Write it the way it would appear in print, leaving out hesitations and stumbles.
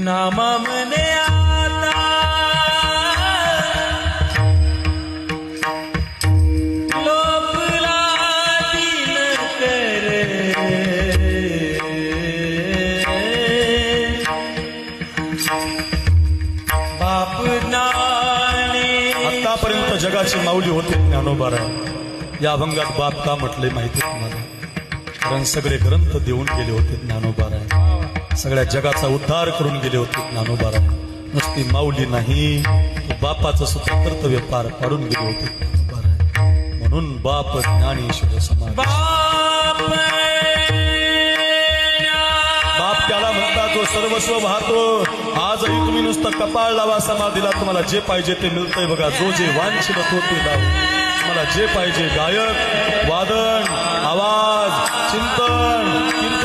नामा मने आता लोपला दिन करे बाप नाने। आतापर्यंत जगाची माऊली होते ज्ञानोबाराय. या अभंगात बाप का म्हटले माहिती तुम्हाला? कारण सगळे ग्रंथ देऊन गेले होते ज्ञानोबाराय. सगळ्या जगाचा उद्धार करून गेले होते ज्ञानोबाराय. नुसती माऊली नाही, बापाचं सुद्धा कर्तव्य पार पाडून गेले होते ज्ञानोबाराय. म्हणून बाप ज्ञानेश्वर समाज. बाप त्याला म्हणतात जो सर्वस्व वाहतो. आजही तुम्ही नुसतं कपाळ लावा समाधीला, तुम्हाला जे पाहिजे ते मिळतंय बघा. जो जे वांछित तो ते लावा. तुम्हाला जे पाहिजे गायक, वादन, आवाज, चिंतन, कीर्तन